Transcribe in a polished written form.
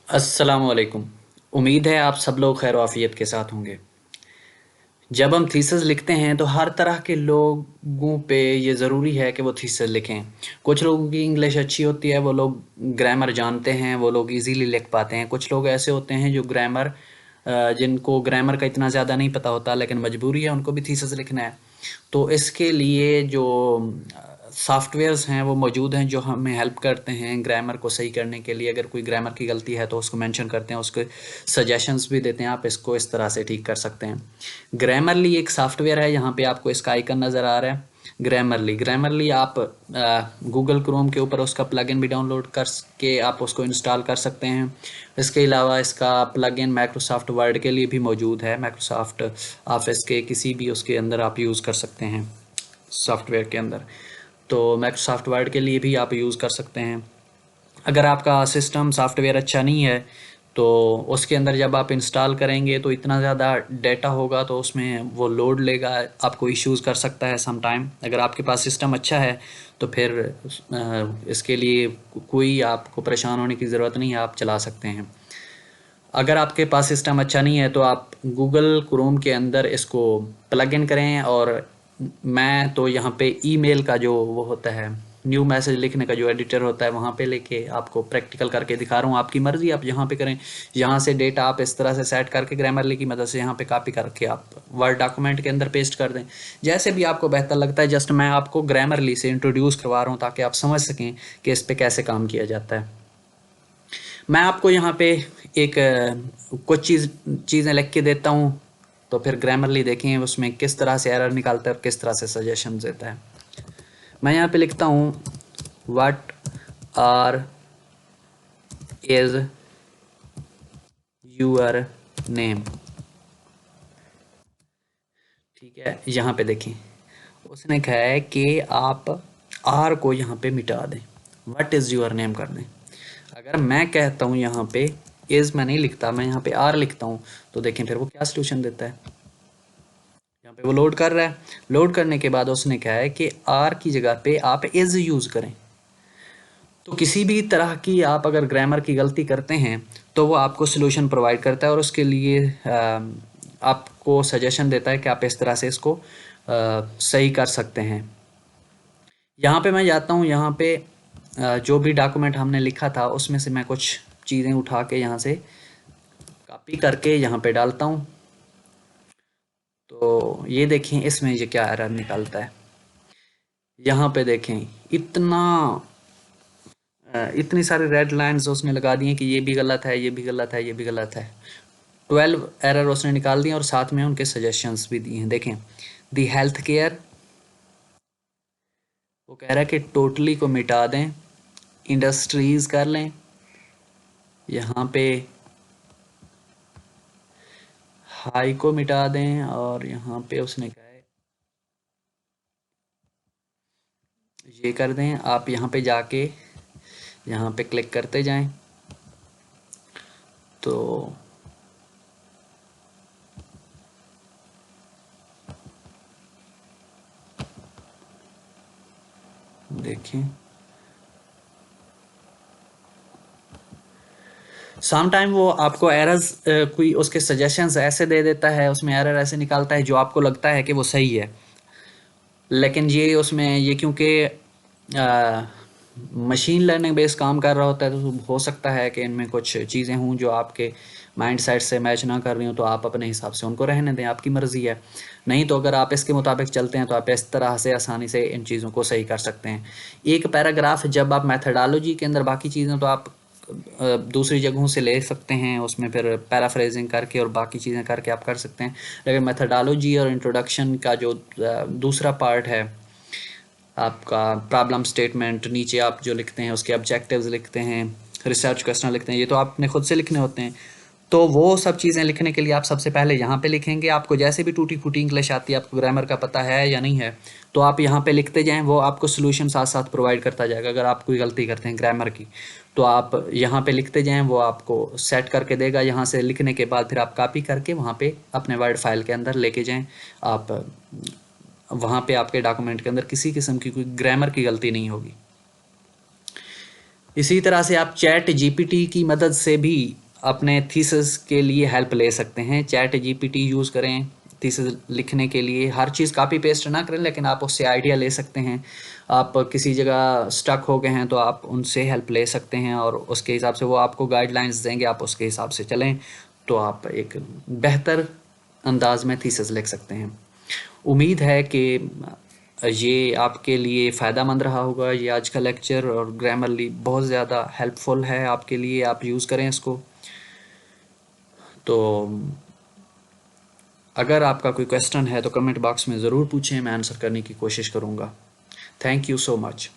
अस्सलामुअलैकुम। उम्मीद है आप सब लोग खैर आफियत के साथ होंगे। जब हम थीसिस लिखते हैं तो हर तरह के लोगों पे ये ज़रूरी है कि वो थीसिस लिखें। कुछ लोगों की इंग्लिश अच्छी होती है, वो लोग ग्रामर जानते हैं, वो लोग इजीली लिख पाते हैं। कुछ लोग ऐसे होते हैं जो जिनको ग्रामर का इतना ज़्यादा नहीं पता होता, लेकिन मजबूरी है उनको भी थीसिस लिखना है। तो इसके लिए जो सॉफ्टवेयर्स हैं वो मौजूद हैं जो हमें हेल्प करते हैं ग्रामर को सही करने के लिए। अगर कोई ग्रामर की गलती है तो उसको मेंशन करते हैं, उसके सजेशंस भी देते हैं, आप इसको इस तरह से ठीक कर सकते हैं। ग्रामरली एक सॉफ्टवेयर है, यहाँ पे आपको इसका आइकन नज़र आ रहा है। ग्रामरली आप गूगल क्रोम के ऊपर उसका प्लगइन भी डाउनलोड कर के आप उसको इंस्टॉल कर सकते हैं। इसके अलावा इसका प्लगइन माइक्रोसॉफ्ट वर्ड के लिए भी मौजूद है। माइक्रोसॉफ्ट ऑफिस के किसी भी उसके अंदर आप यूज़ कर सकते हैं, सॉफ्टवेयर के अंदर। तो माइक्रोसॉफ्ट वर्ड के लिए भी आप यूज़ कर सकते हैं। अगर आपका सिस्टम सॉफ्टवेयर अच्छा नहीं है तो उसके अंदर जब आप इंस्टॉल करेंगे तो इतना ज़्यादा डेटा होगा तो उसमें वो लोड लेगा, आपको इश्यूज़ कर सकता है सम टाइम। अगर आपके पास सिस्टम अच्छा है तो फिर इसके लिए कोई आपको परेशान होने की ज़रूरत नहीं है, आप चला सकते हैं। अगर आपके पास सिस्टम अच्छा नहीं है तो आप गूगल क्रोम के अंदर इसको प्लग इन करें। और मैं तो यहाँ पे ईमेल का जो वो होता है, न्यू मैसेज लिखने का जो एडिटर होता है, वहाँ पे लेके आपको प्रैक्टिकल करके दिखा रहा हूँ। आपकी मर्ज़ी, आप यहाँ पे करें। यहाँ से डेटा आप इस तरह से सेट करके ग्रामरली की मदद से यहाँ पे कॉपी करके आप वर्ड डॉक्यूमेंट के अंदर पेस्ट कर दें। जैसे भी आपको बेहतर लगता है। जस्ट मैं आपको ग्रामरली से इंट्रोड्यूस करवा रहा हूँ ताकि आप समझ सकें कि इस पे कैसे काम किया जाता है। मैं आपको यहाँ पे एक कुछ चीज़ें लिख के देता हूँ, तो फिर ग्रामरली देखें उसमें किस तरह से एरर निकालता है और किस तरह से सजेशन देता है। मैं यहाँ पे लिखता हूँ what are is your name. ठीक है, यहाँ पे देखें उसने कहा है कि आप आर को यहाँ पे मिटा दें, व्हाट इज़ यूअर नेम कर दें। अगर मैं कहता हूँ यहाँ पे इज़ मैं नहीं लिखता, मैं यहाँ पे आर लिखता हूँ, तो देखें फिर वो क्या सोल्यूशन देता है। यहाँ पे वो लोड कर रहा है। लोड करने के बाद उसने कहा है कि आर की जगह पे आप इज यूज करें। तो किसी भी तरह की आप अगर ग्रामर की गलती करते हैं तो वो आपको सोल्यूशन प्रोवाइड करता है और उसके लिए आपको सजेशन देता है कि आप इस तरह से इसको सही कर सकते हैं। यहाँ पे मैं जाता हूँ, यहाँ पे जो भी डॉक्यूमेंट हमने लिखा था उसमें से मैं कुछ चीज़ें उठा के यहाँ से कॉपी करके यहाँ पे डालता हूँ। तो ये देखें इसमें ये क्या एरर निकलता है। यहाँ पे देखें इतनी सारी रेड लाइंस उसने लगा दी हैं कि ये भी गलत है, ये भी गलत है, ये भी गलत है। 12 एरर उसने निकाल दिए और साथ में उनके सजेशंस भी दिए हैं। देखें दी हेल्थ केयर, वो कह रहा है कि टोटली को मिटा दें, इंडस्ट्रीज कर लें। यहाँ पे हाई को मिटा दें और यहाँ पे उसने कहा है ये कर दें। आप यहाँ पे जाके यहाँ पे क्लिक करते जाएं तो देखें सम टाइम वो आपको एरर्स कोई उसके सजेशंस ऐसे दे देता है, उसमें एरर ऐसे निकालता है जो आपको लगता है कि वो सही है। लेकिन ये उसमें ये क्योंकि मशीन लर्निंग बेस्ड काम कर रहा होता है तो हो सकता है कि इनमें कुछ चीज़ें हों जो आपके माइंड सेट से मैच ना कर रही हो, तो आप अपने हिसाब से उनको रहने दें, आपकी मर्ज़ी है। नहीं तो अगर आप इसके मुताबिक चलते हैं तो आप इस तरह से आसानी से इन चीज़ों को सही कर सकते हैं। एक पैराग्राफ जब आप मेथडोलॉजी के अंदर बाकी चीज़ें तो आप दूसरी जगहों से ले सकते हैं, उसमें फिर पैराफ्रेजिंग करके और बाकी चीज़ें करके आप कर सकते हैं। लेकिन मेथडोलॉजी और इंट्रोडक्शन का जो दूसरा पार्ट है आपका, प्रॉब्लम स्टेटमेंट, नीचे आप जो लिखते हैं उसके ऑब्जेक्टिव्स लिखते हैं, रिसर्च क्वेश्चन लिखते हैं, ये तो आपने खुद से लिखने होते हैं। तो वो सब चीज़ें लिखने के लिए आप सबसे पहले यहाँ पे लिखेंगे। आपको जैसे भी टूटी फूटी इंग्लिश आती है, आपको ग्रामर का पता है या नहीं है, तो आप यहाँ पे लिखते जाएं, वो आपको सोल्यूशन साथ साथ प्रोवाइड करता जाएगा। अगर आप कोई गलती करते हैं ग्रामर की तो आप यहाँ पे लिखते जाएं, वो आपको सेट करके देगा। यहाँ से लिखने के बाद फिर आप कॉपी करके वहाँ पे अपने वर्ड फाइल के अंदर लेके जाएं। आप वहाँ पे आपके डॉक्यूमेंट के अंदर किसी किस्म की कोई ग्रामर की गलती नहीं होगी। इसी तरह से आप चैट जीपीटी की मदद से भी अपने थीसिस के लिए हेल्प ले सकते हैं। चैट जीपीटी यूज़ करें थीसिस लिखने के लिए। हर चीज़ कॉपी पेस्ट ना करें, लेकिन आप उससे आइडिया ले सकते हैं। आप किसी जगह स्टक हो गए हैं तो आप उनसे हेल्प ले सकते हैं और उसके हिसाब से वो आपको गाइडलाइंस देंगे, आप उसके हिसाब से चलें तो आप एक बेहतर अंदाज में थीसिस लिख सकते हैं। उम्मीद है कि ये आपके लिए फ़ायदेमंद रहा होगा। ये आज का लेक्चर और ग्रामरली बहुत ज़्यादा हेल्पफुल है आपके लिए, आप यूज़ करें इसको। तो अगर आपका कोई क्वेश्चन है तो कमेंट बॉक्स में ज़रूर पूछें, मैं आंसर करने की कोशिश करूँगा। Thank you so much.